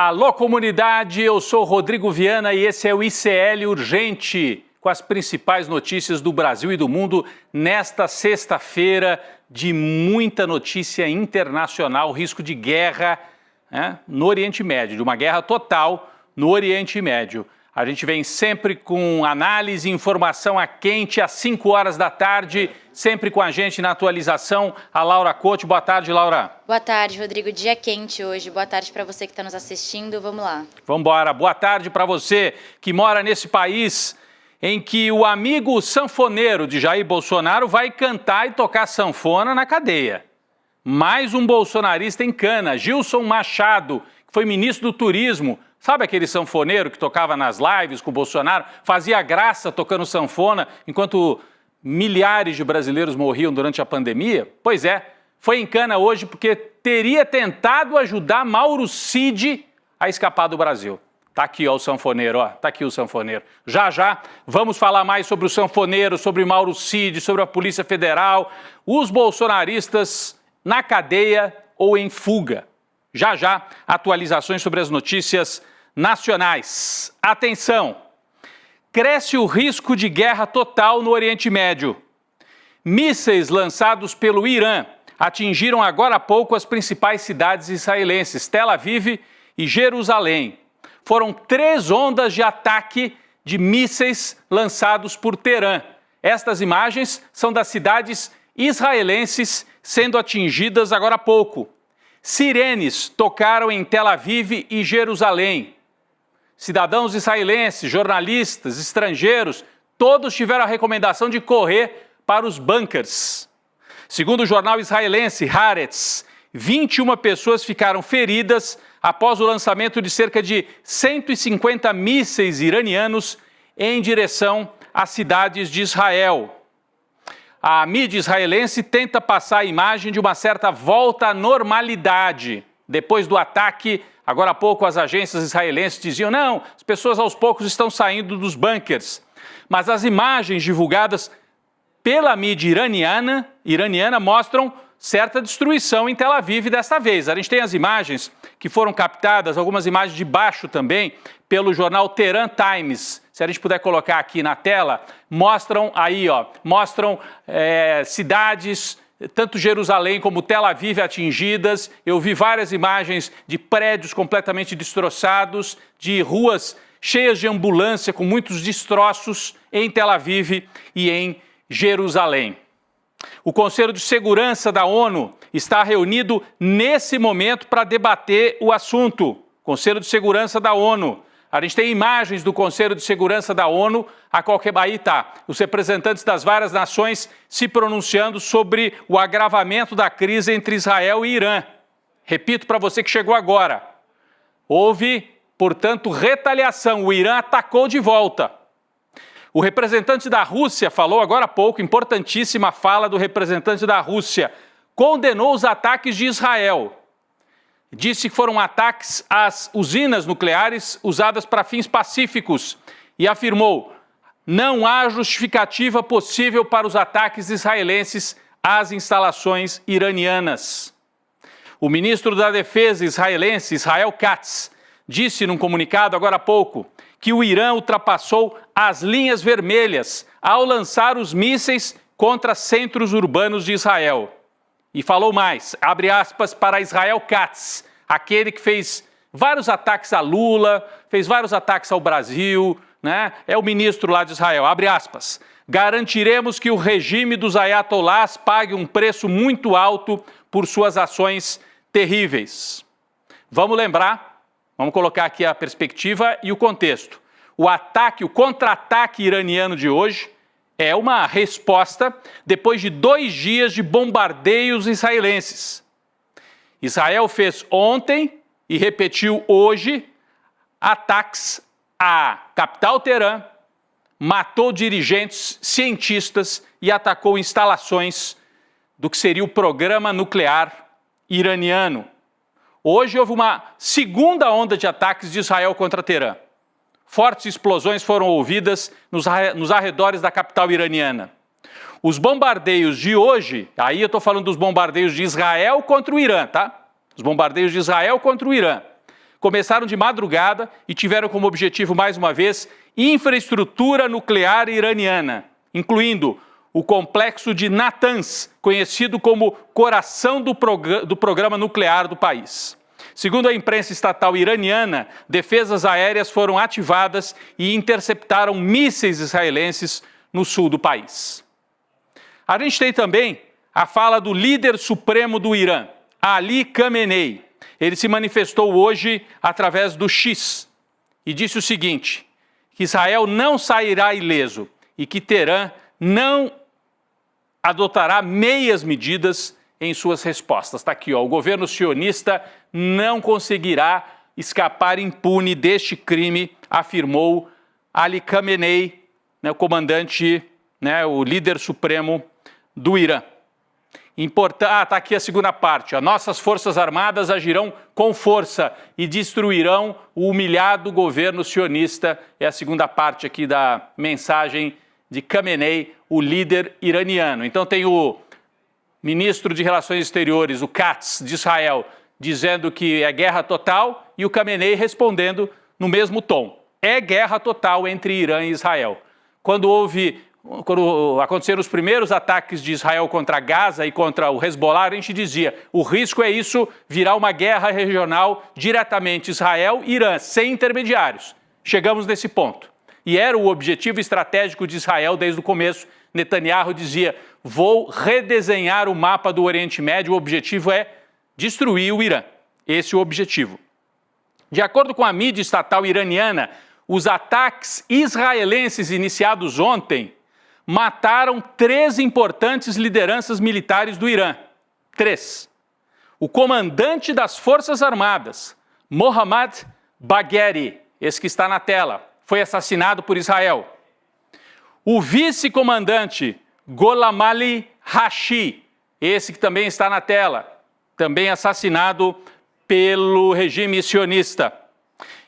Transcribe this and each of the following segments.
Alô, comunidade, eu sou Rodrigo Viana e esse é o ICL Urgente, com as principais notícias do Brasil e do mundo nesta sexta-feira de muita notícia internacional, risco de guerra no Oriente Médio, de uma guerra total no Oriente Médio. A gente vem sempre com análise e informação a quente às 5 horas da tarde, sempre com a gente na atualização, a Laura Couto. Boa tarde, Laura. Boa tarde, Rodrigo. Dia quente hoje. Boa tarde para você que está nos assistindo. Vamos lá. Vamos embora. Boa tarde para você que mora nesse país em que o amigo sanfoneiro de Jair Bolsonaro vai cantar e tocar sanfona na cadeia. Mais um bolsonarista em cana, Gilson Machado, que foi ministro do Turismo. Sabe aquele sanfoneiro que tocava nas lives com o Bolsonaro, fazia graça tocando sanfona enquanto milhares de brasileiros morriam durante a pandemia? Pois é, foi em cana hoje porque teria tentado ajudar Mauro Cid a escapar do Brasil. Tá aqui, ó, o sanfoneiro, ó, tá aqui o sanfoneiro. Já, já, vamos falar mais sobre o sanfoneiro, sobre Mauro Cid, sobre a Polícia Federal, os bolsonaristas na cadeia ou em fuga. Já, já, atualizações sobre as notícias nacionais. Atenção! Cresce o risco de guerra total no Oriente Médio. Mísseis lançados pelo Irã atingiram agora há pouco as principais cidades israelenses, Tel Aviv e Jerusalém. Foram 3 ondas de ataque de mísseis lançados por Teherã. Estas imagens são das cidades israelenses sendo atingidas agora há pouco. Sirenes tocaram em Tel Aviv e Jerusalém. Cidadãos israelenses, jornalistas, estrangeiros, todos tiveram a recomendação de correr para os bunkers. Segundo o jornal israelense Haaretz, 21 pessoas ficaram feridas após o lançamento de cerca de 150 mísseis iranianos em direção às cidades de Israel. A mídia israelense tenta passar a imagem de uma certa volta à normalidade. Depois do ataque, agora há pouco as agências israelenses diziam não, as pessoas aos poucos estão saindo dos bunkers. Mas as imagens divulgadas pela mídia iraniana mostram certa destruição em Tel Aviv desta vez. A gente tem as imagens que foram captadas, algumas imagens de baixo também, pelo jornal Tehran Times. Se a gente puder colocar aqui na tela, mostram aí, ó, cidades, tanto Jerusalém como Tel Aviv atingidas. Eu vi várias imagens de prédios completamente destroçados, de ruas cheias de ambulância com muitos destroços em Tel Aviv e em Jerusalém. O Conselho de Segurança da ONU está reunido nesse momento para debater o assunto. Conselho de Segurança da ONU. A gente tem imagens do Conselho de Segurança da ONU, aí está, os representantes das várias nações se pronunciando sobre o agravamento da crise entre Israel e Irã. Repito para você que chegou agora, houve, portanto, retaliação, o Irã atacou de volta. O representante da Rússia falou agora há pouco, importantíssima fala do representante da Rússia, condenou os ataques de Israel. Disse que foram ataques às usinas nucleares usadas para fins pacíficos e afirmou: não há justificativa possível para os ataques israelenses às instalações iranianas. O ministro da Defesa israelense, Israel Katz, disse num comunicado agora há pouco que o Irã ultrapassou as linhas vermelhas ao lançar os mísseis contra centros urbanos de Israel. E falou mais, abre aspas para Israel Katz, aquele que fez vários ataques a Lula, fez vários ataques ao Brasil, né? É o ministro lá de Israel, abre aspas. Garantiremos que o regime dos ayatolás pague um preço muito alto por suas ações terríveis. Vamos lembrar, vamos colocar aqui a perspectiva e o contexto. O contra-ataque iraniano de hoje é uma resposta depois de 2 dias de bombardeios israelenses. Israel fez ontem e repetiu hoje ataques à capital Teherã, matou dirigentes, cientistas e atacou instalações do que seria o programa nuclear iraniano. Hoje houve uma segunda onda de ataques de Israel contra Teherã. Fortes explosões foram ouvidas nos arredores da capital iraniana. Os bombardeios de hoje, aí eu estou falando dos bombardeios de Israel contra o Irã, tá? Os bombardeios de Israel contra o Irã. começaram de madrugada e tiveram como objetivo, mais uma vez, infraestrutura nuclear iraniana, incluindo o complexo de Natanz, conhecido como coração do programa nuclear do país. Segundo a imprensa estatal iraniana, defesas aéreas foram ativadas e interceptaram mísseis israelenses no sul do país. A gente tem também a fala do líder supremo do Irã, Ali Khamenei. Ele se manifestou hoje através do X e disse o seguinte, que Israel não sairá ileso e que Teherã não adotará meias medidas em suas respostas. Está aqui, ó, o governo sionista não conseguirá escapar impune deste crime, afirmou Ali Khamenei, né, o comandante, né, o líder supremo do Irã. Está aqui a segunda parte. Nossas forças armadas agirão com força e destruirão o humilhado governo sionista. É a segunda parte aqui da mensagem de Khamenei, o líder iraniano. Então tem o ministro de Relações Exteriores, o Katz, de Israel, dizendo que é guerra total, e o Khamenei respondendo no mesmo tom. É guerra total entre Irã e Israel. Quando aconteceram os primeiros ataques de Israel contra Gaza e contra o Hezbollah, a gente dizia, o risco é isso virar uma guerra regional diretamente Israel e Irã, sem intermediários. Chegamos nesse ponto. E era o objetivo estratégico de Israel desde o começo. Netanyahu dizia, vou redesenhar o mapa do Oriente Médio, o objetivo é destruir o Irã. Esse é o objetivo. De acordo com a mídia estatal iraniana, os ataques israelenses iniciados ontem mataram 3 importantes lideranças militares do Irã. 3. O comandante das Forças Armadas, Mohammad Bagheri, esse que está na tela, foi assassinado por Israel. O vice-comandante Gholam Ali Hashi, esse que também está na tela, também assassinado pelo regime sionista.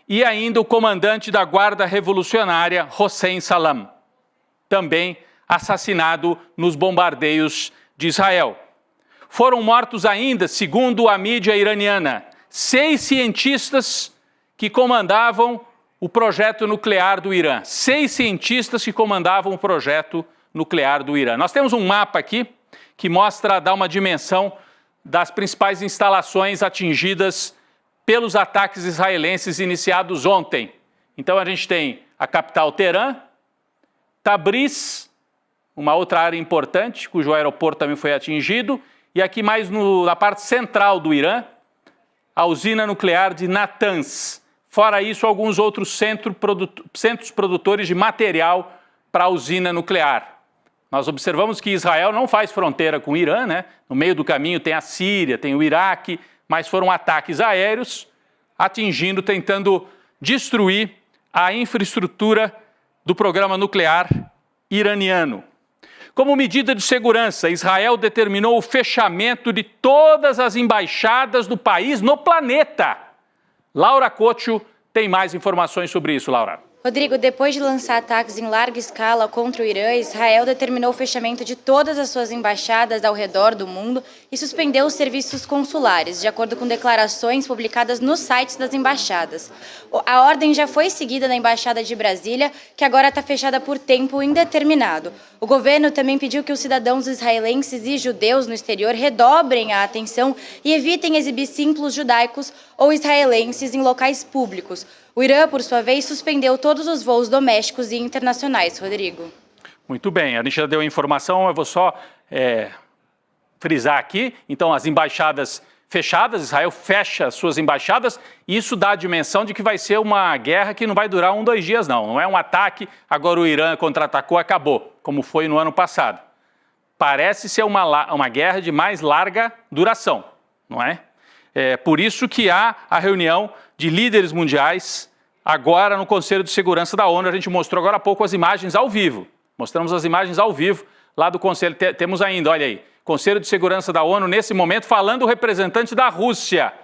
E ainda o comandante da Guarda Revolucionária, Hossein Salam, também assassinado nos bombardeios de Israel. Foram mortos ainda, segundo a mídia iraniana, 6 cientistas que comandavam o projeto nuclear do Irã. 6 cientistas que comandavam o projeto nuclear do Irã. Nós temos um mapa aqui que dá uma dimensão das principais instalações atingidas pelos ataques israelenses iniciados ontem. Então a gente tem a capital Teherã, Tabriz, uma outra área importante, cujo aeroporto também foi atingido, e aqui mais na parte central do Irã, a usina nuclear de Natanz. Fora isso, alguns outros centros produtores de material para a usina nuclear. Nós observamos que Israel não faz fronteira com o Irã, né? No meio do caminho tem a Síria, tem o Iraque, mas foram ataques aéreos, tentando destruir a infraestrutura do programa nuclear iraniano. Como medida de segurança, Israel determinou o fechamento de todas as embaixadas do país no planeta. Laura Cotio tem mais informações sobre isso, Laura. Rodrigo, depois de lançar ataques em larga escala contra o Irã, Israel determinou o fechamento de todas as suas embaixadas ao redor do mundo e suspendeu os serviços consulares, de acordo com declarações publicadas nos sites das embaixadas. A ordem já foi seguida na Embaixada de Brasília, que agora está fechada por tempo indeterminado. O governo também pediu que os cidadãos israelenses e judeus no exterior redobrem a atenção e evitem exibir símbolos judaicos ou israelenses em locais públicos. O Irã, por sua vez, suspendeu todos os voos domésticos e internacionais, Rodrigo. Muito bem, a gente já deu a informação, eu vou só frisar aqui. Então, as embaixadas fechadas, Israel fecha suas embaixadas, e isso dá a dimensão de que vai ser uma guerra que não vai durar 1, 2 dias, não. Não é um ataque, agora o Irã contra-atacou, acabou, como foi no ano passado. Parece ser uma guerra de mais larga duração, não é? É por isso que há a reunião de líderes mundiais agora no Conselho de Segurança da ONU. A gente mostrou agora há pouco as imagens ao vivo. Mostramos as imagens ao vivo lá do Conselho. Temos ainda, olha aí, Conselho de Segurança da ONU nesse momento falando o representante da Rússia.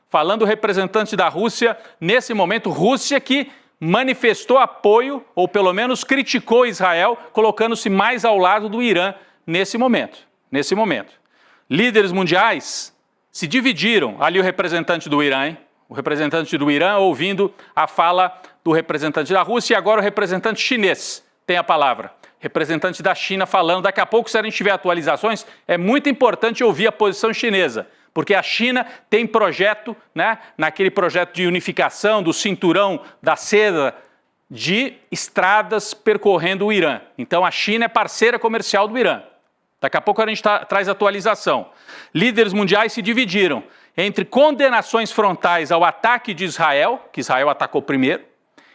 Falando o representante da Rússia nesse momento, Rússia que manifestou apoio, ou pelo menos criticou Israel, colocando-se mais ao lado do Irã nesse momento. Líderes mundiais se dividiram, ali o representante do Irã, hein? o representante do Irã ouvindo a fala do representante da Rússia e agora o representante chinês tem a palavra. Representante da China falando. Daqui a pouco, se a gente tiver atualizações, é muito importante ouvir a posição chinesa, porque a China tem projeto, né, naquele projeto de unificação do cinturão da seda de estradas percorrendo o Irã. Então a China é parceira comercial do Irã. Daqui a pouco a gente traz atualização. Líderes mundiais se dividiram entre condenações frontais ao ataque de Israel, que Israel atacou primeiro,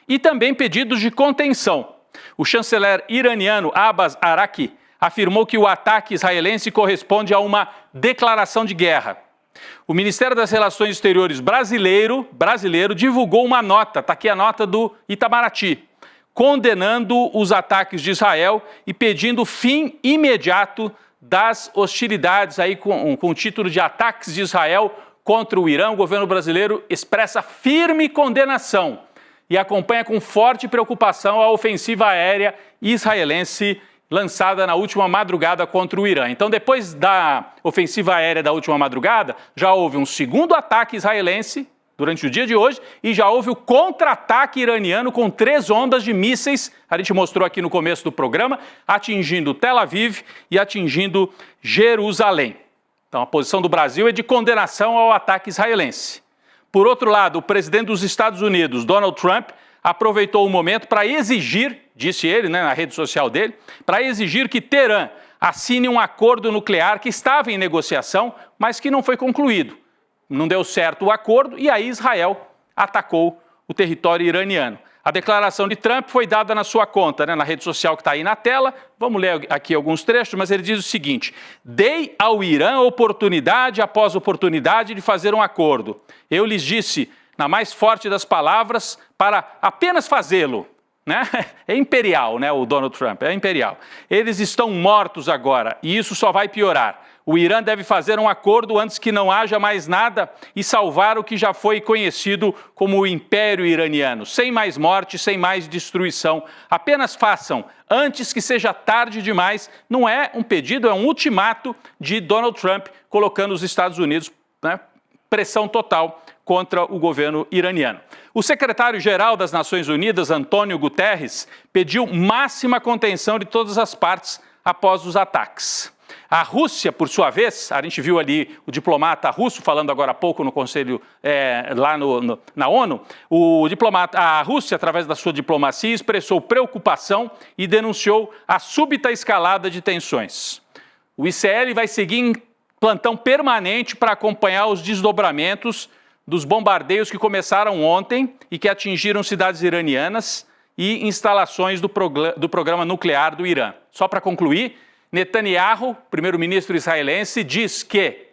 e também pedidos de contenção. O chanceler iraniano Abbas Araqi afirmou que o ataque israelense corresponde a uma declaração de guerra. O Ministério das Relações Exteriores brasileiro divulgou uma nota, está aqui a nota do Itamaraty, condenando os ataques de Israel e pedindo fim imediato das hostilidades, aí com o título de Ataques de Israel contra o Irã. O governo brasileiro expressa firme condenação e acompanha com forte preocupação a ofensiva aérea israelense lançada na última madrugada contra o Irã. Então, depois da ofensiva aérea da última madrugada, já houve um segundo ataque israelense durante o dia de hoje e já houve o contra-ataque iraniano com 3 ondas de mísseis, a gente mostrou aqui no começo do programa, atingindo Tel Aviv e atingindo Jerusalém. Então, a posição do Brasil é de condenação ao ataque israelense. Por outro lado, o presidente dos Estados Unidos, Donald Trump, aproveitou o momento para exigir, disse ele, né, na rede social dele, para exigir que Teherã assine um acordo nuclear que estava em negociação, mas que não foi concluído. Não deu certo o acordo e aí Israel atacou o território iraniano. A declaração de Trump foi dada na sua conta, né, na rede social que está aí na tela. Vamos ler aqui alguns trechos, mas ele diz o seguinte: dei ao Irã oportunidade após oportunidade de fazer um acordo. Eu lhes disse, na mais forte das palavras, para apenas fazê-lo. Né? É imperial, né, o Donald Trump, é imperial. Eles estão mortos agora e isso só vai piorar. O Irã deve fazer um acordo antes que não haja mais nada e salvar o que já foi conhecido como o Império Iraniano, sem mais morte, sem mais destruição. Apenas façam, antes que seja tarde demais. Não é um pedido, é um ultimato de Donald Trump colocando os Estados Unidos, né, pressão total contra o governo iraniano. O secretário-geral das Nações Unidas, Antônio Guterres, pediu máxima contenção de todas as partes após os ataques. A Rússia, por sua vez, a gente viu ali o diplomata russo falando agora há pouco no Conselho, lá na ONU, a Rússia, através da sua diplomacia, expressou preocupação e denunciou a súbita escalada de tensões. O ICL vai seguir em plantão permanente para acompanhar os desdobramentos dos bombardeios que começaram ontem e que atingiram cidades iranianas e instalações do programa nuclear do Irã. Só para concluir, Netanyahu, primeiro-ministro israelense, diz que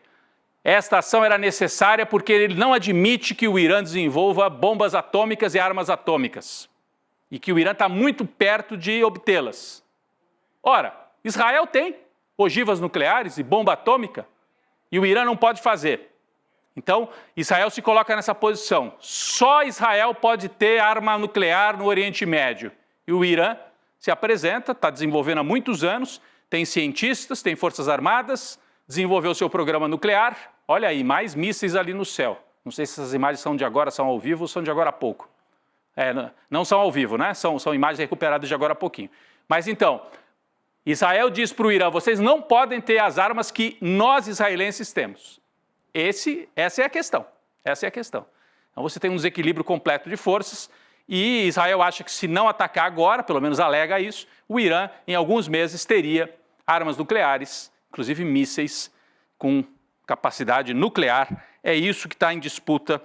esta ação era necessária porque ele não admite que o Irã desenvolva bombas atômicas e armas atômicas e que o Irã está muito perto de obtê-las. Ora, Israel tem ogivas nucleares e bomba atômica e o Irã não pode fazer. Então, Israel se coloca nessa posição. Só Israel pode ter arma nuclear no Oriente Médio. E o Irã se apresenta, está desenvolvendo há muitos anos, tem cientistas, tem forças armadas, desenvolveu seu programa nuclear. Olha aí, mais mísseis ali no céu. Não sei se essas imagens são de agora, são ao vivo ou são de agora há pouco. Não são ao vivo, né? São imagens recuperadas de agora há pouquinho. Mas então, Israel diz para o Irã, vocês não podem ter as armas que nós israelenses temos. Essa é a questão. Essa é a questão. Então você tem um desequilíbrio completo de forças e Israel acha que se não atacar agora, pelo menos alega isso, o Irã em alguns meses teria armas nucleares, inclusive mísseis com capacidade nuclear. É isso que está em disputa,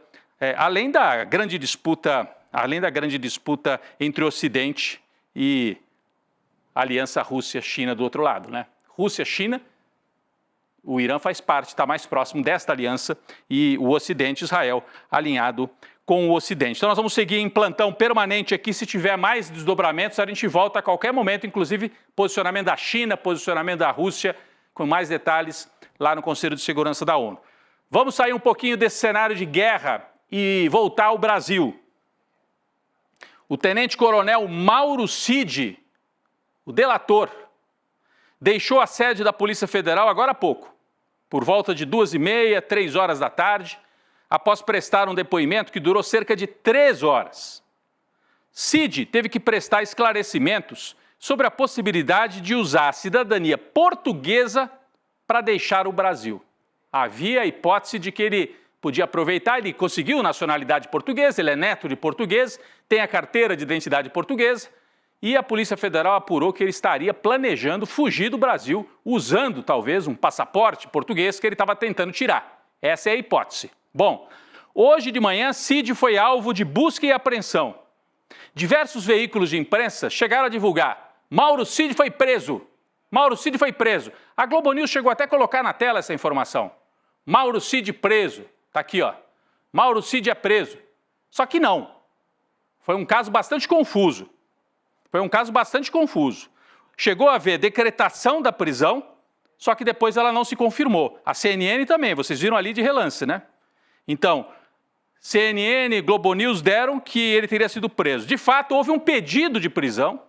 além da grande disputa entre o Ocidente e a aliança Rússia-China do outro lado, né? Rússia-China, o Irã faz parte, está mais próximo desta aliança e o Ocidente, Israel, alinhado com o Ocidente. Então nós vamos seguir em plantão permanente aqui, se tiver mais desdobramentos a gente volta a qualquer momento, inclusive posicionamento da China, posicionamento da Rússia, com mais detalhes lá no Conselho de Segurança da ONU. Vamos sair um pouquinho desse cenário de guerra e voltar ao Brasil. O tenente-coronel Mauro Cid, o delator, deixou a sede da Polícia Federal agora há pouco, por volta de 2h30, 3 horas da tarde, após prestar um depoimento que durou cerca de 3 horas. Cid teve que prestar esclarecimentos sobre a possibilidade de usar a cidadania portuguesa para deixar o Brasil. Havia a hipótese de que ele podia aproveitar, ele conseguiu nacionalidade portuguesa, ele é neto de português, tem a carteira de identidade portuguesa, e a Polícia Federal apurou que ele estaria planejando fugir do Brasil, usando talvez um passaporte português que ele estava tentando tirar. Essa é a hipótese. Bom, hoje de manhã, Cid foi alvo de busca e apreensão. Diversos veículos de imprensa chegaram a divulgar: Mauro Cid foi preso. Mauro Cid foi preso. A Globo News chegou até a colocar na tela essa informação. Mauro Cid preso. Está aqui, ó. Mauro Cid é preso. Só que não. Foi um caso bastante confuso. Chegou a haver decretação da prisão, só que depois ela não se confirmou. A CNN também, vocês viram ali de relance, né? Então, CNN e Globo News deram que ele teria sido preso. De fato, houve um pedido de prisão,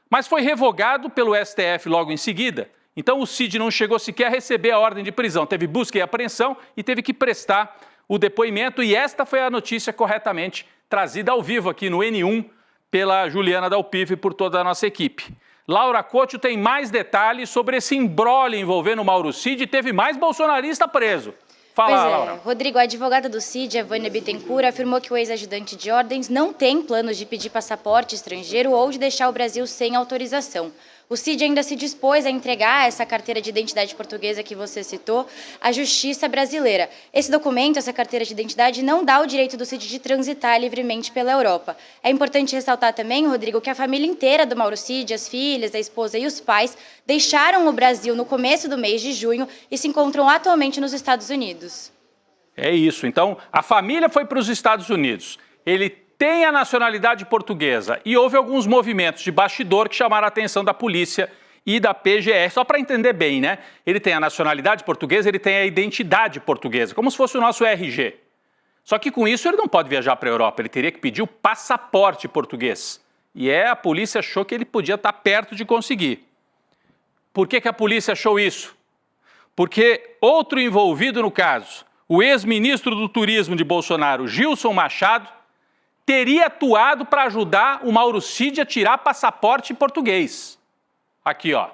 mas foi revogado pelo STF logo em seguida. Então, o Cid não chegou sequer a receber a ordem de prisão. Teve busca e apreensão e teve que prestar o depoimento. E esta foi a notícia corretamente trazida ao vivo aqui no N1 pela Juliana Dalpive e por toda a nossa equipe. Laura Couto tem mais detalhes sobre esse imbróglio envolvendo o Mauro Cid e teve mais bolsonarista preso. Fala, Laura. Rodrigo, a advogada do Cid, a Vânia Bittencourt, afirmou que o ex-ajudante de ordens não tem planos de pedir passaporte estrangeiro ou de deixar o Brasil sem autorização. O Cid ainda se dispôs a entregar essa carteira de identidade portuguesa que você citou à Justiça brasileira. Esse documento, essa carteira de identidade, não dá o direito do Cid de transitar livremente pela Europa. É importante ressaltar também, Rodrigo, que a família inteira do Mauro Cid, as filhas, a esposa e os pais, deixaram o Brasil no começo do mês de junho e se encontram atualmente nos Estados Unidos. É isso. Então, a família foi para os Estados Unidos. Ele tem a nacionalidade portuguesa e houve alguns movimentos de bastidor que chamaram a atenção da polícia e da PGR, só para entender bem, né? Ele tem a nacionalidade portuguesa, ele tem a identidade portuguesa, como se fosse o nosso RG. Só que com isso ele não pode viajar para a Europa, ele teria que pedir o passaporte português. E a polícia achou que ele podia estar perto de conseguir. Por que a polícia achou isso? Porque outro envolvido no caso, o ex-ministro do Turismo de Bolsonaro, Gilson Machado, teria atuado para ajudar o Mauro Cid a tirar passaporte português. Aqui, ó.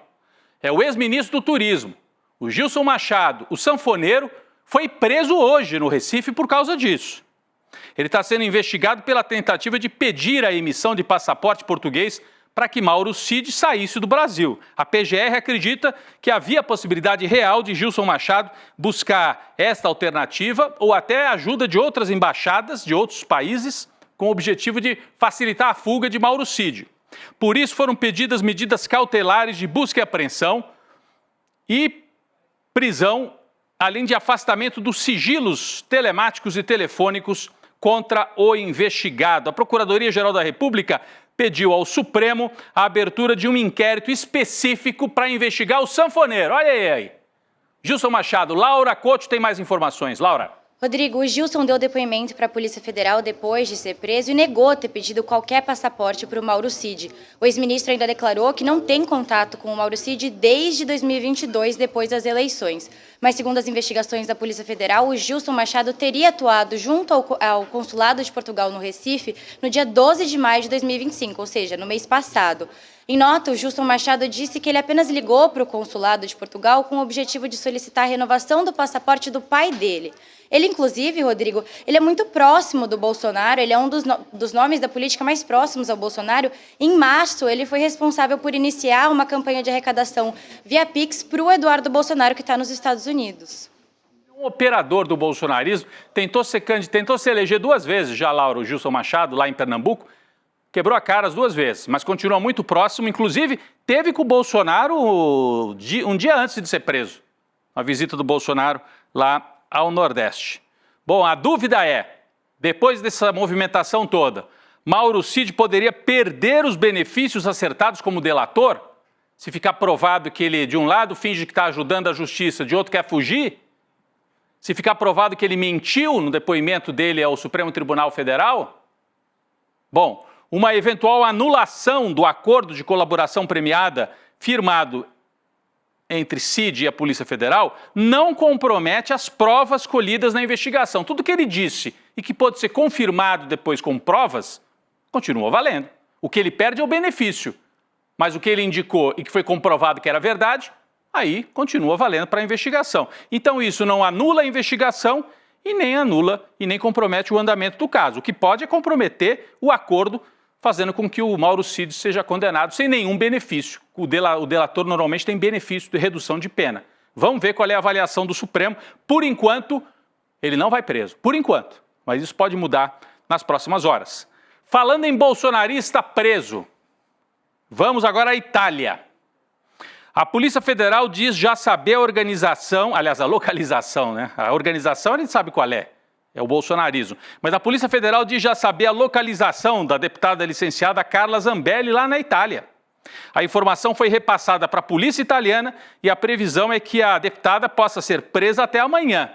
É o ex-ministro do Turismo, o Gilson Machado, o sanfoneiro, foi preso hoje no Recife por causa disso. Ele está sendo investigado pela tentativa de pedir a emissão de passaporte português para que Mauro Cid saísse do Brasil. A PGR acredita que havia possibilidade real de Gilson Machado buscar esta alternativa ou até a ajuda de outras embaixadas de outros países com o objetivo de facilitar a fuga de Mauro Cid. Por isso foram pedidas medidas cautelares de busca e apreensão e prisão, além de afastamento dos sigilos telemáticos e telefônicos contra o investigado. A Procuradoria-Geral da República pediu ao Supremo a abertura de um inquérito específico para investigar o sanfoneiro. Olha aí. Gilson Machado, Laura Couto tem mais informações. Laura. Rodrigo, o Gilson deu depoimento para a Polícia Federal depois de ser preso e negou ter pedido qualquer passaporte para o Mauro Cid. O ex-ministro ainda declarou que não tem contato com o Mauro Cid desde 2022, depois das eleições. Mas, segundo as investigações da Polícia Federal, o Gilson Machado teria atuado junto ao Consulado de Portugal no Recife no dia 12 de maio de 2025, ou seja, no mês passado. Em nota, o Gilson Machado disse que ele apenas ligou para o Consulado de Portugal com o objetivo de solicitar a renovação do passaporte do pai dele. Ele, inclusive, Rodrigo, ele é muito próximo do Bolsonaro, ele é um dos nomes da política mais próximos ao Bolsonaro. Em março, ele foi responsável por iniciar uma campanha de arrecadação via Pix para o Eduardo Bolsonaro, que está nos Estados Unidos. Um operador do bolsonarismo tentou se eleger 2 vezes já, Laura, o Gilson Machado, lá em Pernambuco, quebrou a cara as 2 vezes, mas continua muito próximo, inclusive teve com o Bolsonaro um dia antes de ser preso, a visita do Bolsonaro lá ao Nordeste. Bom, a dúvida é, depois dessa movimentação toda, Mauro Cid poderia perder os benefícios acertados como delator? Se ficar provado que ele, de um lado, finge que está ajudando a justiça, de outro quer fugir? Se ficar provado que ele mentiu no depoimento dele ao Supremo Tribunal Federal? Bom, uma eventual anulação do acordo de colaboração premiada firmado entre Cid e a Polícia Federal não compromete as provas colhidas na investigação. Tudo que ele disse e que pode ser confirmado depois com provas, continua valendo. O que ele perde é o benefício, mas o que ele indicou e que foi comprovado que era verdade, aí continua valendo para a investigação. Então isso não anula a investigação e nem anula e nem compromete o andamento do caso. O que pode é comprometer o acordo, fazendo com que o Mauro Cid seja condenado sem nenhum benefício. O delator normalmente tem benefício de redução de pena. Vamos ver qual é a avaliação do Supremo. Por enquanto, ele não vai preso. Por enquanto. Mas isso pode mudar nas próximas horas. Falando em bolsonarista preso, vamos agora à Itália. A Polícia Federal diz já saber a organização, aliás, a localização, né? A organização a gente sabe qual é o bolsonarismo. Mas a Polícia Federal diz já saber a localização da deputada licenciada Carla Zambelli lá na Itália. A informação foi repassada para a polícia italiana e a previsão é que a deputada possa ser presa até amanhã.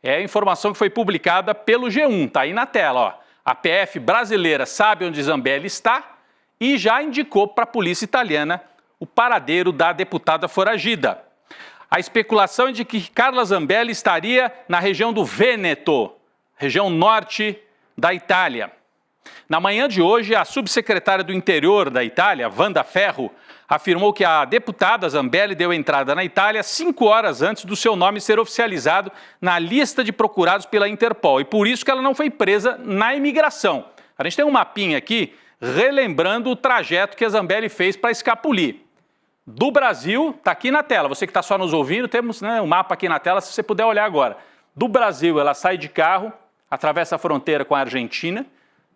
É a informação que foi publicada pelo G1, está aí na tela, ó. A PF brasileira sabe onde Zambelli está e já indicou para a polícia italiana o paradeiro da deputada foragida. A especulação é de que Carla Zambelli estaria na região do Vêneto, região norte da Itália. Na manhã de hoje, a subsecretária do Interior da Itália, Wanda Ferro, afirmou que a deputada Zambelli deu entrada na Itália 5 horas antes do seu nome ser oficializado na lista de procurados pela Interpol, e por isso que ela não foi presa na imigração. A gente tem um mapinha aqui relembrando o trajeto que a Zambelli fez para escapulir. Do Brasil, está aqui na tela, você que está só nos ouvindo, temos um mapa aqui na tela, se você puder olhar agora. Do Brasil, ela sai de carro, atravessa a fronteira com a Argentina,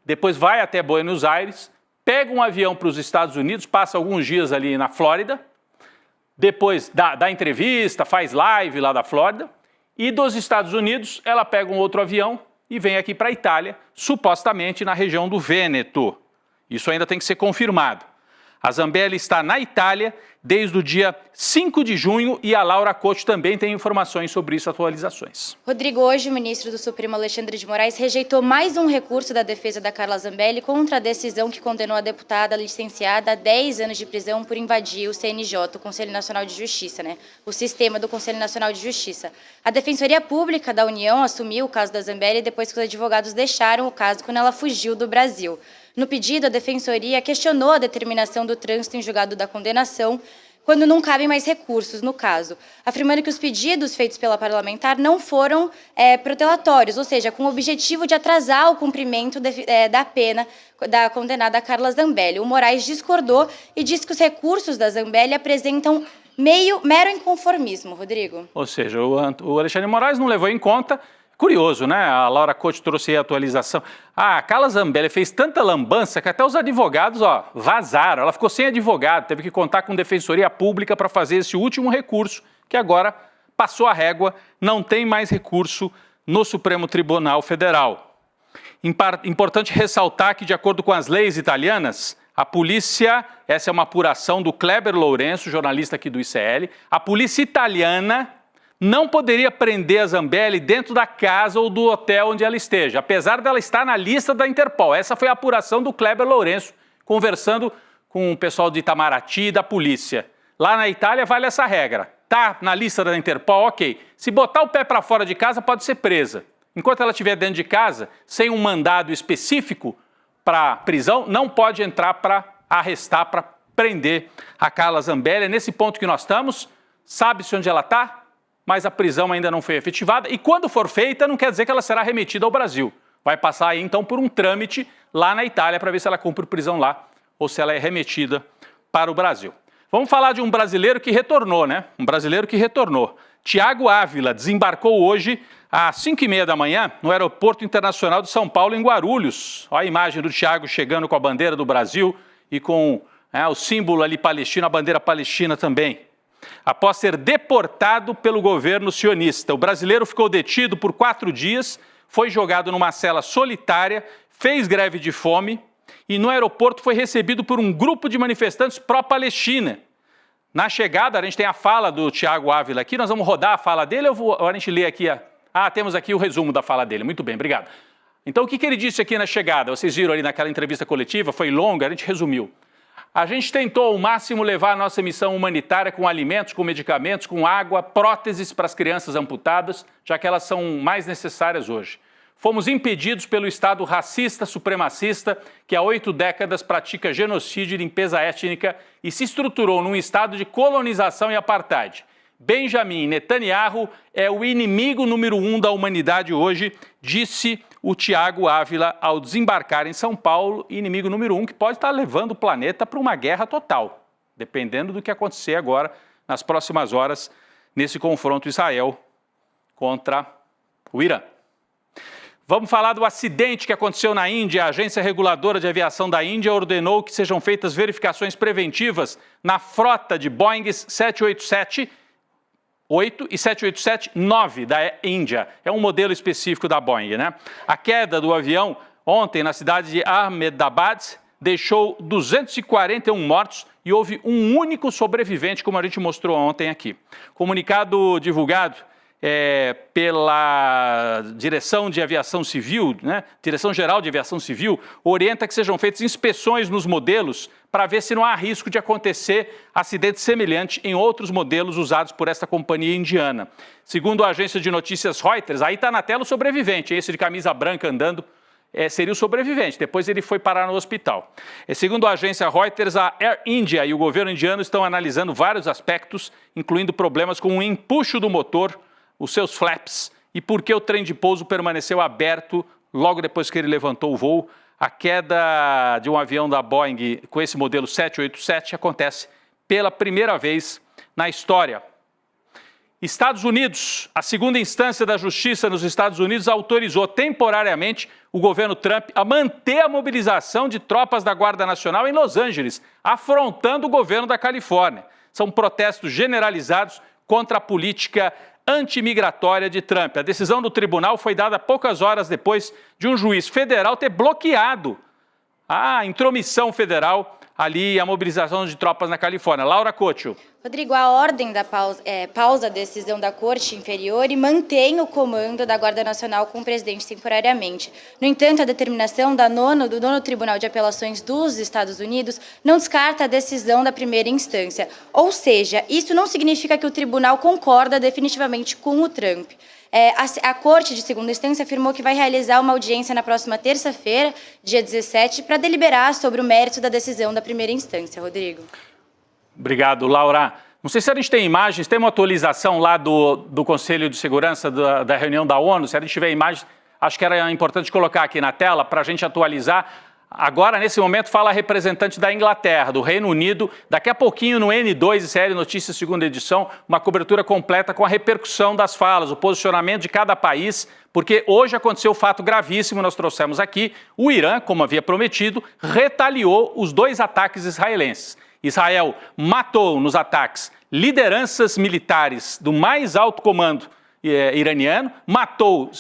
depois vai até Buenos Aires, pega um avião para os Estados Unidos, passa alguns dias ali na Flórida, depois dá entrevista, faz live lá da Flórida, e dos Estados Unidos ela pega um outro avião e vem aqui para a Itália, supostamente na região do Vêneto. Isso ainda tem que ser confirmado. A Zambelli está na Itália desde o dia 5 de junho e a Laura Couto também tem informações sobre isso, atualizações. Rodrigo, hoje o ministro do Supremo Alexandre de Moraes rejeitou mais um recurso da defesa da Carla Zambelli contra a decisão que condenou a deputada licenciada a 10 anos de prisão por invadir o CNJ, o Conselho Nacional de Justiça, o sistema do Conselho Nacional de Justiça. A Defensoria Pública da União assumiu o caso da Zambelli depois que os advogados deixaram o caso quando ela fugiu do Brasil. No pedido, a Defensoria questionou a determinação do trânsito em julgado da condenação, quando não cabem mais recursos no caso, afirmando que os pedidos feitos pela parlamentar não foram protelatórios, ou seja, com o objetivo de atrasar o cumprimento da pena da condenada Carla Zambelli. O Moraes discordou e disse que os recursos da Zambelli apresentam mero inconformismo, Rodrigo. Ou seja, o Alexandre de Moraes não levou em conta. Curioso, né? A Laura Couto trouxe aí a atualização. A Carla Zambelli fez tanta lambança que até os advogados vazaram. Ela ficou sem advogado, teve que contar com Defensoria Pública para fazer esse último recurso, que agora passou a régua, não tem mais recurso no Supremo Tribunal Federal. Importante ressaltar que, de acordo com as leis italianas, a polícia, essa é uma apuração do Kleber Lourenço, jornalista aqui do ICL, a polícia italiana não poderia prender a Zambelli dentro da casa ou do hotel onde ela esteja, apesar dela estar na lista da Interpol. Essa foi a apuração do Kleber Lourenço, conversando com o pessoal de Itamaraty e da polícia. Lá na Itália vale essa regra. Tá na lista da Interpol, ok. Se botar o pé para fora de casa, pode ser presa. Enquanto ela estiver dentro de casa, sem um mandado específico para prisão, não pode entrar para arrestar, para prender a Carla Zambelli. É nesse ponto que nós estamos. Sabe-se onde ela está? Mas a prisão ainda não foi efetivada e quando for feita não quer dizer que ela será remetida ao Brasil. Vai passar aí então por um trâmite lá na Itália para ver se ela cumpre prisão lá ou se ela é remetida para o Brasil. Vamos falar de um brasileiro que retornou, né? Um brasileiro que retornou. Tiago Ávila desembarcou hoje às 5h30 da manhã no Aeroporto Internacional de São Paulo, em Guarulhos. Olha a imagem do Tiago chegando com a bandeira do Brasil e com o símbolo ali palestino, a bandeira palestina também. Após ser deportado pelo governo sionista. O brasileiro ficou detido por 4 dias, foi jogado numa cela solitária, fez greve de fome e no aeroporto foi recebido por um grupo de manifestantes pró-Palestina. Na chegada, a gente tem a fala do Tiago Ávila aqui, nós vamos rodar a fala dele, ou a gente lê aqui temos aqui o resumo da fala dele. Muito bem, obrigado. Então, o que ele disse aqui na chegada? Vocês viram ali naquela entrevista coletiva, foi longa, a gente resumiu. A gente tentou ao máximo levar a nossa missão humanitária com alimentos, com medicamentos, com água, próteses para as crianças amputadas, já que elas são mais necessárias hoje. Fomos impedidos pelo Estado racista, supremacista, que há 8 décadas pratica genocídio e limpeza étnica e se estruturou num estado de colonização e apartheid. Benjamin Netanyahu é o inimigo número 1 da humanidade hoje, disse o Tiago Ávila ao desembarcar em São Paulo, inimigo número 1 que pode estar levando o planeta para uma guerra total, dependendo do que acontecer agora, nas próximas horas, nesse confronto Israel contra o Irã. Vamos falar do acidente que aconteceu na Índia. A Agência Reguladora de Aviação da Índia ordenou que sejam feitas verificações preventivas na frota de Boeing 787-8 e 787-9 da Índia. É um modelo específico da Boeing, né? A queda do avião ontem na cidade de Ahmedabad deixou 241 mortos e houve um único sobrevivente, como a gente mostrou ontem aqui. Comunicado divulgado pela Direção de Aviação Civil, né? Direção Geral de Aviação Civil, orienta que sejam feitas inspeções nos modelos para ver se não há risco de acontecer acidente semelhante em outros modelos usados por essa companhia indiana. Segundo a agência de notícias Reuters, aí está na tela o sobrevivente, esse de camisa branca andando, seria o sobrevivente, depois ele foi parar no hospital. Segundo a agência Reuters, a Air India e o governo indiano estão analisando vários aspectos, incluindo problemas com o empuxo do motor, os seus flaps e por que o trem de pouso permaneceu aberto logo depois que ele levantou o voo. A queda de um avião da Boeing com esse modelo 787 acontece pela primeira vez na história. Estados Unidos, a segunda instância da justiça nos Estados Unidos autorizou temporariamente o governo Trump a manter a mobilização de tropas da Guarda Nacional em Los Angeles, afrontando o governo da Califórnia. São protestos generalizados contra a política antimigratória de Trump. A decisão do tribunal foi dada poucas horas depois de um juiz federal ter bloqueado a intromissão federal ali, a mobilização de tropas na Califórnia. Laura Couto. Rodrigo, a ordem da pausa a decisão da Corte Inferior e mantém o comando da Guarda Nacional com o presidente temporariamente. No entanto, a determinação do nono Tribunal de Apelações dos Estados Unidos não descarta a decisão da primeira instância. Ou seja, isso não significa que o tribunal concorda definitivamente com o Trump. A Corte de Segunda Instância afirmou que vai realizar uma audiência na próxima terça-feira, dia 17, para deliberar sobre o mérito da decisão da primeira instância. Rodrigo. Obrigado, Laura. Não sei se a gente tem imagens, tem uma atualização lá do Conselho de Segurança da reunião da ONU, se a gente tiver imagens, acho que era importante colocar aqui na tela para a gente atualizar. Agora, nesse momento, fala a representante da Inglaterra, do Reino Unido. Daqui a pouquinho, no N2 e Série Notícias, segunda edição, uma cobertura completa com a repercussão das falas, o posicionamento de cada país, porque hoje aconteceu um fato gravíssimo, nós trouxemos aqui. O Irã, como havia prometido, retaliou os 2 ataques israelenses. Israel matou nos ataques lideranças militares do mais alto comando iraniano, matou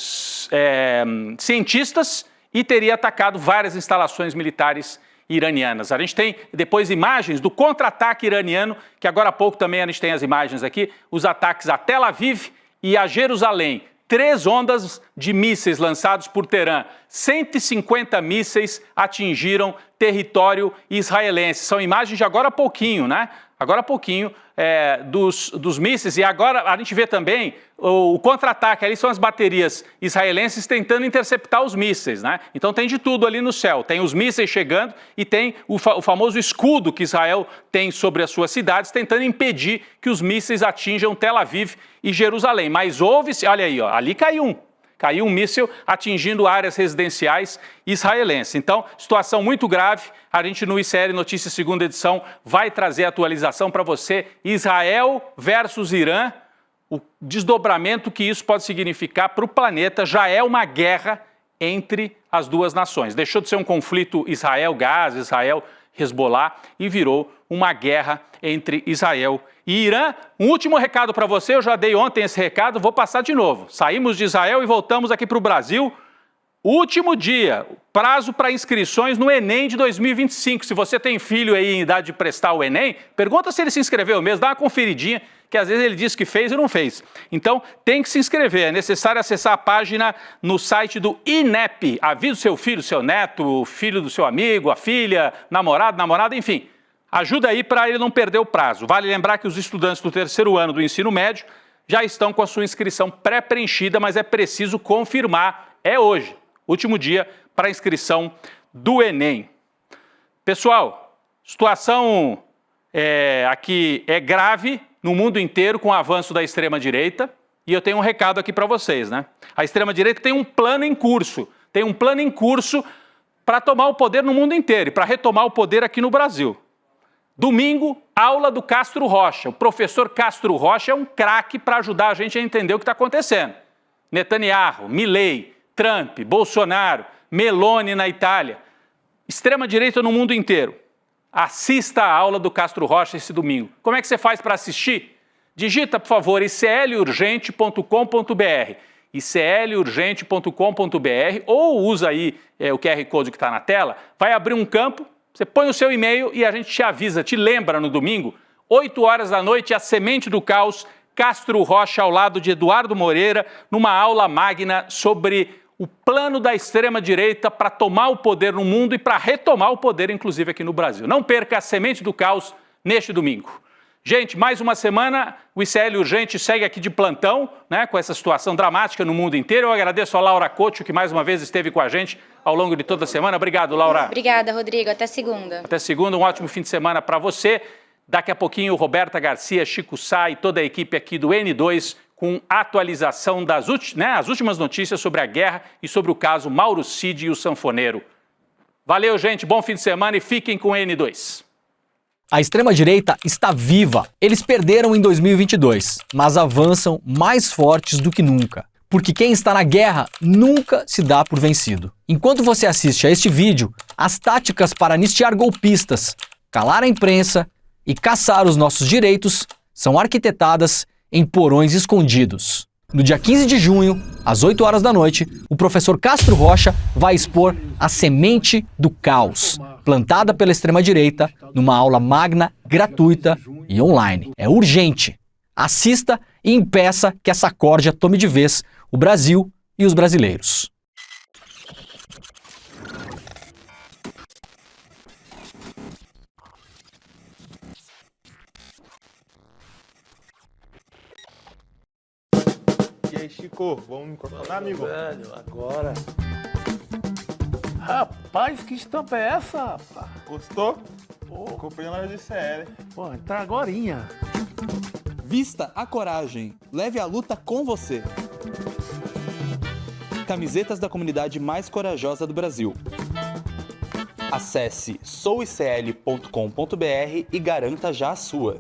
cientistas e teria atacado várias instalações militares iranianas. A gente tem depois imagens do contra-ataque iraniano, que agora há pouco também a gente tem as imagens aqui, os ataques a Tel Aviv e a Jerusalém. 3 ondas de mísseis lançados por Teherã. 150 mísseis atingiram território israelense. São imagens de agora há pouquinho, né? Agora há pouquinho dos mísseis. E agora a gente vê também o contra-ataque. Ali são as baterias israelenses tentando interceptar os mísseis, né? Então tem de tudo ali no céu. Tem os mísseis chegando e tem o famoso escudo que Israel tem sobre as suas cidades, tentando impedir que os mísseis atinjam Tel Aviv e Jerusalém. Mas houve-se, olha aí, ó, ali caiu um míssil atingindo áreas residenciais israelenses. Então, situação muito grave. A gente no ICL Notícias segunda edição vai trazer atualização para você. Israel versus Irã, o desdobramento que isso pode significar para o planeta. Já é uma guerra entre as duas nações. Deixou de ser um conflito Israel-Gaza, Israel-Hezbollah e virou uma guerra entre Israel e Irã. Um último recado para você, eu já dei ontem esse recado, vou passar de novo. Saímos de Israel e voltamos aqui para o Brasil. Último dia, prazo para inscrições no Enem de 2025. Se você tem filho aí em idade de prestar o Enem, pergunta se ele se inscreveu mesmo, dá uma conferidinha, que às vezes ele disse que fez e não fez. Então, tem que se inscrever. É necessário acessar a página no site do INEP. Avisa o seu filho, seu neto, o filho do seu amigo, a filha, namorado, namorada, enfim. Ajuda aí para ele não perder o prazo. Vale lembrar que os estudantes do terceiro ano do ensino médio já estão com a sua inscrição pré-preenchida, mas é preciso confirmar. É hoje, último dia para a inscrição do Enem. Pessoal, situação aqui é grave no mundo inteiro com o avanço da extrema-direita e eu tenho um recado aqui para vocês, né? A extrema-direita tem um plano em curso, para tomar o poder no mundo inteiro e para retomar o poder aqui no Brasil. Domingo, aula do Castro Rocha. O professor Castro Rocha é um craque para ajudar a gente a entender o que está acontecendo. Netanyahu, Milei, Trump, Bolsonaro, Meloni na Itália. Extrema-direita no mundo inteiro. Assista a aula do Castro Rocha esse domingo. Como é que você faz para assistir? Digita, por favor, iclurgente.com.br. iclurgente.com.br ou usa aí o QR Code que está na tela. Vai abrir um campo. Você põe o seu e-mail e a gente te avisa, te lembra no domingo, 8 horas da noite, a Semente do Caos, Castro Rocha ao lado de Eduardo Moreira, numa aula magna sobre o plano da extrema-direita para tomar o poder no mundo e para retomar o poder, inclusive aqui no Brasil. Não perca a Semente do Caos neste domingo. Gente, mais uma semana, o ICL Urgente segue aqui de plantão, né, com essa situação dramática no mundo inteiro. Eu agradeço a Laura Couto, que mais uma vez esteve com a gente ao longo de toda a semana. Obrigado, Laura. Obrigada, Rodrigo. Até segunda. Até segunda, um ótimo fim de semana para você. Daqui a pouquinho, Roberta Garcia, Chico Sá e toda a equipe aqui do N2 com atualização das as últimas notícias sobre a guerra e sobre o caso Mauro Cid e o sanfoneiro. Valeu, gente. Bom fim de semana e fiquem com o N2. A extrema-direita está viva. Eles perderam em 2022, mas avançam mais fortes do que nunca. Porque quem está na guerra nunca se dá por vencido. Enquanto você assiste a este vídeo, as táticas para anistiar golpistas, calar a imprensa e caçar os nossos direitos são arquitetadas em porões escondidos. No dia 15 de junho, às 8 horas da noite, o professor Castro Rocha vai expor a Semente do Caos, plantada pela extrema-direita numa aula magna, gratuita e online. É urgente. Assista e impeça que essa corja tome de vez o Brasil e os brasileiros. E aí, Chico, vamos microfonar, amigo? Velho, agora. Rapaz, que estampa é essa, rapaz? Gostou? Pô, Comprei na loja de CL. pô, tá agorinha. Vista a coragem, leve a luta com você. Camisetas da comunidade mais corajosa do Brasil. Acesse souicl.com.br e garanta já a sua.